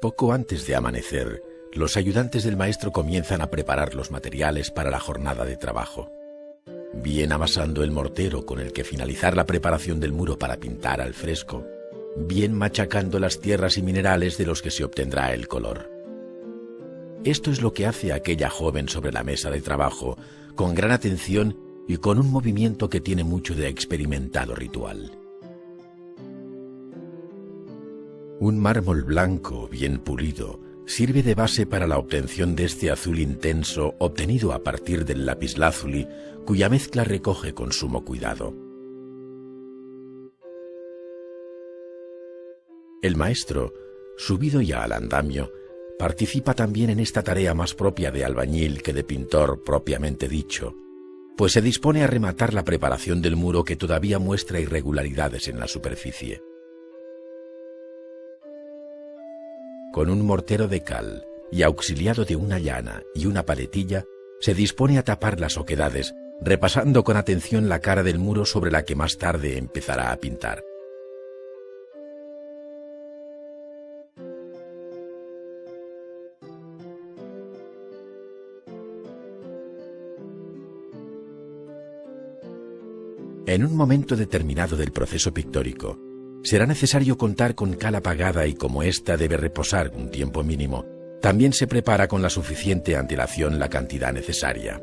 Poco antes de amanecer, los ayudantes del maestro comienzan a preparar los materiales para la jornada de trabajo. Bien amasando el mortero con el que finalizar la preparación del muro para pintar al fresco, bien machacando las tierras y minerales de los que se obtendrá el color. Esto es lo que hace aquella joven sobre la mesa de trabajo, con gran atención y con un movimiento que tiene mucho de experimentado ritual. Un mármol blanco, bien pulido, sirve de base para la obtención de este azul intenso obtenido a partir del lapislázuli, cuya mezcla recoge con sumo cuidado. El maestro, subido ya al andamio, participa también en esta tarea más propia de albañil que de pintor propiamente dicho, pues se dispone a rematar la preparación del muro que todavía muestra irregularidades en la superficie. Con un mortero de cal y auxiliado de una llana y una paletilla, se dispone a tapar las oquedades, repasando con atención la cara del muro sobre la que más tarde empezará a pintar. En un momento determinado del proceso pictórico, será necesario contar con cal apagada y como ésta debe reposar un tiempo mínimo, también se prepara con la suficiente antelación la cantidad necesaria.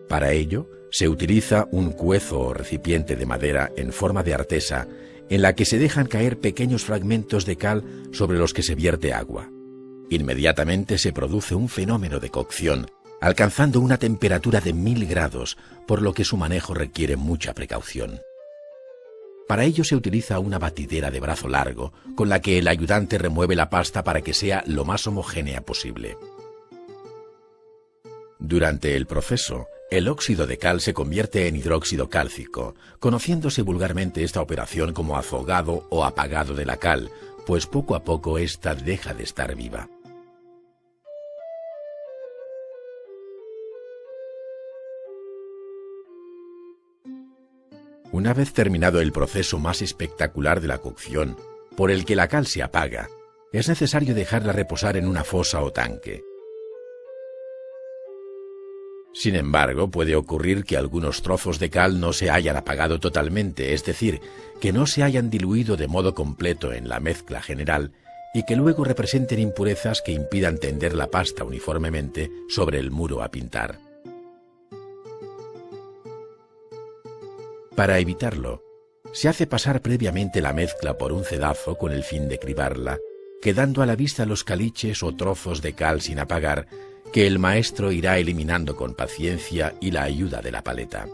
Para ello, se utiliza un cuezo o recipiente de madera en forma de artesa, en la que se dejan caer pequeños fragmentos de cal sobre los que se vierte agua. Inmediatamente se produce un fenómeno de cocción, alcanzando una temperatura de 1000 grados, por lo que su manejo requiere mucha precaución. Para ello se utiliza una batidera de brazo largo, con la que el ayudante remueve la pasta para que sea lo más homogénea posible. Durante el proceso, el óxido de cal se convierte en hidróxido cálcico, conociéndose vulgarmente esta operación como afogado o apagado de la cal, pues poco a poco ésta deja de estar viva. Una vez terminado el proceso más espectacular de la cocción, por el que la cal se apaga, es necesario dejarla reposar en una fosa o tanque. Sin embargo, puede ocurrir que algunos trozos de cal no se hayan apagado totalmente, es decir, que no se hayan diluido de modo completo en la mezcla general y que luego representen impurezas que impidan tender la pasta uniformemente sobre el muro a pintar. Para evitarlo, se hace pasar previamente la mezcla por un cedazo con el fin de cribarla, quedando a la vista los caliches o trozos de cal sin apagar, que el maestro irá eliminando con paciencia y la ayuda de la paleta.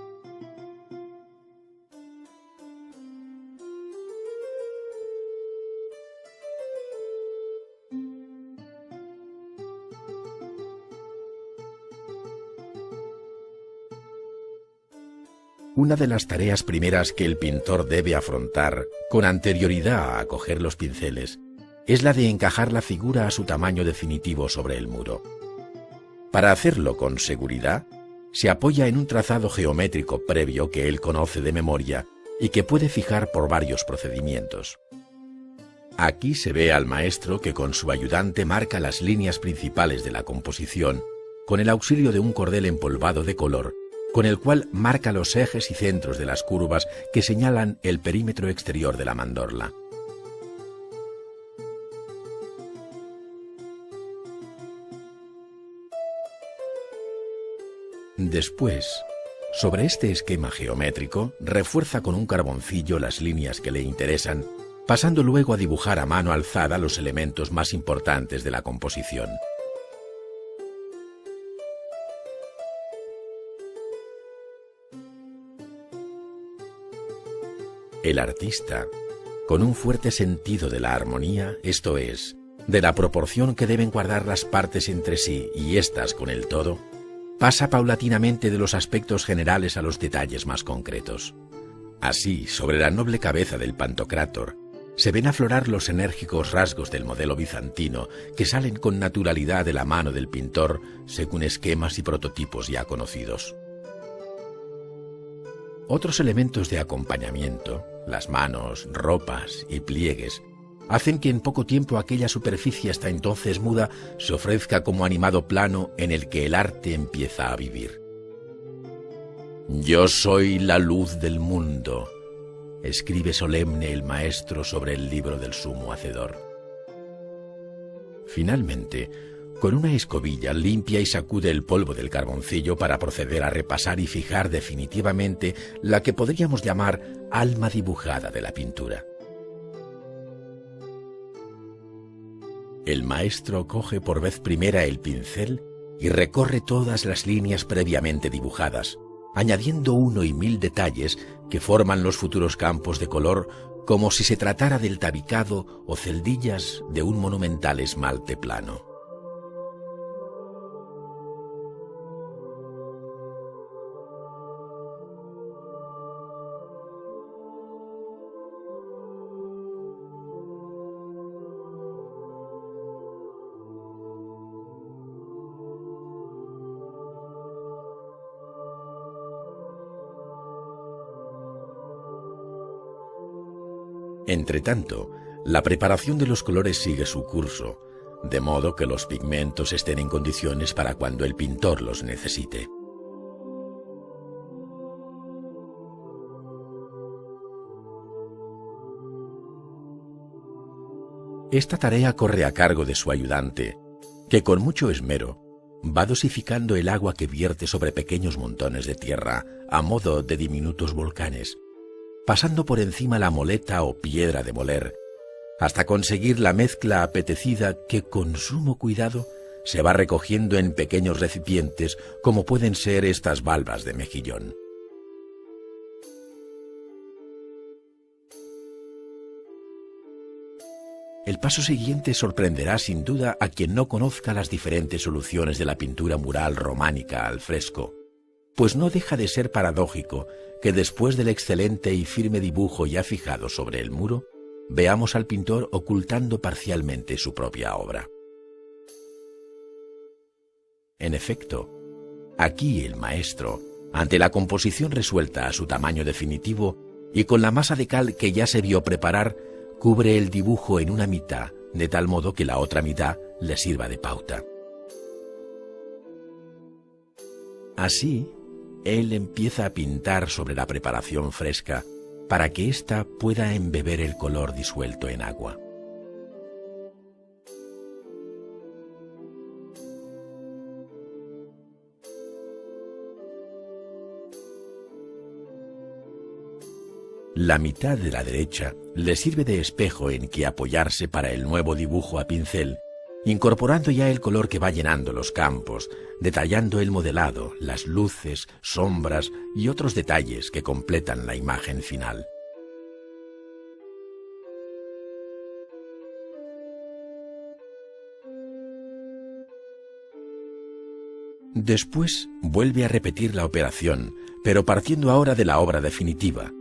Una de las tareas primeras que el pintor debe afrontar con anterioridad a coger los pinceles es la de encajar la figura a su tamaño definitivo sobre el muro. Para hacerlo con seguridad, se apoya en un trazado geométrico previo que él conoce de memoria y que puede fijar por varios procedimientos. Aquí se ve al maestro que con su ayudante marca las líneas principales de la composición con el auxilio de un cordel empolvado de color, con el cual marca los ejes y centros de las curvas que señalan el perímetro exterior de la mandorla. Después, sobre este esquema geométrico, refuerza con un carboncillo las líneas que le interesan, pasando luego a dibujar a mano alzada los elementos más importantes de la composición. El artista, con un fuerte sentido de la armonía, esto es, de la proporción que deben guardar las partes entre sí y éstas con el todo, pasa paulatinamente de los aspectos generales a los detalles más concretos. Así, sobre la noble cabeza del Pantocrátor, se ven aflorar los enérgicos rasgos del modelo bizantino que salen con naturalidad de la mano del pintor según esquemas y prototipos ya conocidos. Otros elementos de acompañamiento, las manos, ropas y pliegues, hacen que en poco tiempo aquella superficie hasta entonces muda se ofrezca como animado plano en el que el arte empieza a vivir. «Yo soy la luz del mundo», escribe solemne el maestro sobre el libro del sumo hacedor. Finalmente, con una escobilla limpia y sacude el polvo del carboncillo para proceder a repasar y fijar definitivamente la que podríamos llamar alma dibujada de la pintura. El maestro coge por vez primera el pincel y recorre todas las líneas previamente dibujadas, añadiendo 1 y 1000 detalles que forman los futuros campos de color como si se tratara del tabicado o celdillas de un monumental esmalte plano. Entretanto, la preparación de los colores sigue su curso, de modo que los pigmentos estén en condiciones para cuando el pintor los necesite. Esta tarea corre a cargo de su ayudante, que con mucho esmero va dosificando el agua que vierte sobre pequeños montones de tierra a modo de diminutos volcanes, pasando por encima la moleta o piedra de moler, hasta conseguir la mezcla apetecida que con sumo cuidado se va recogiendo en pequeños recipientes como pueden ser estas valvas de mejillón. El paso siguiente sorprenderá sin duda a quien no conozca las diferentes soluciones de la pintura mural románica al fresco, pues no deja de ser paradójico que después del excelente y firme dibujo ya fijado sobre el muro, veamos al pintor ocultando parcialmente su propia obra. En efecto, aquí el maestro, ante la composición resuelta a su tamaño definitivo y con la masa de cal que ya se vio preparar, cubre el dibujo en una mitad, de tal modo que la otra mitad le sirva de pauta. Así, él empieza a pintar sobre la preparación fresca para que ésta pueda embeber el color disuelto en agua. La mitad de la derecha le sirve de espejo en que apoyarse para el nuevo dibujo a pincel, incorporando ya el color que va llenando los campos, detallando el modelado, las luces, sombras y otros detalles que completan la imagen final. Después vuelve a repetir la operación, pero partiendo ahora de la obra definitiva,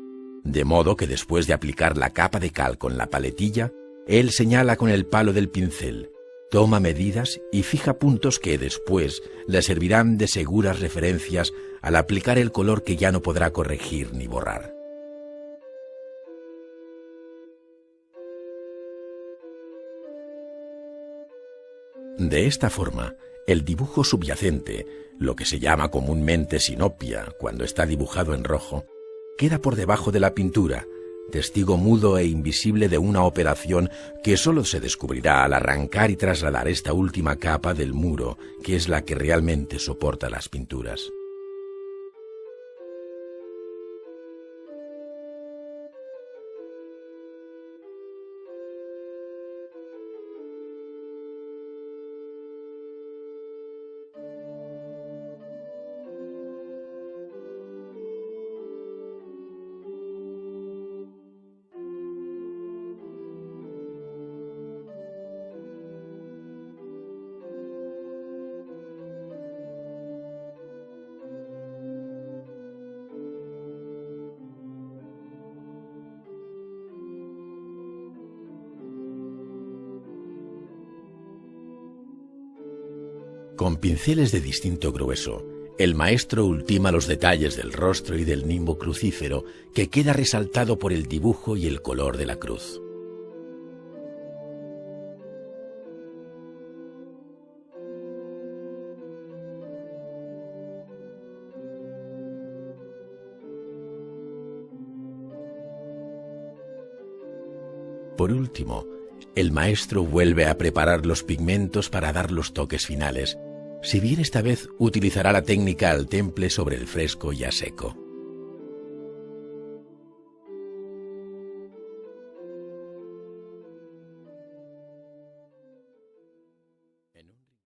de modo que después de aplicar la capa de cal con la paletilla, él señala con el palo del pincel, toma medidas y fija puntos que después le servirán de seguras referencias al aplicar el color que ya no podrá corregir ni borrar. De esta forma, el dibujo subyacente, lo que se llama comúnmente sinopia cuando está dibujado en rojo, queda por debajo de la pintura, testigo mudo e invisible de una operación que sólo se descubrirá al arrancar y trasladar esta última capa del muro, que es la que realmente soporta las pinturas. Con pinceles de distinto grueso, el maestro ultima los detalles del rostro y del nimbo crucífero que queda resaltado por el dibujo y el color de la cruz. Por último, el maestro vuelve a preparar los pigmentos para dar los toques finales, si bien esta vez utilizará la técnica al temple sobre el fresco ya seco.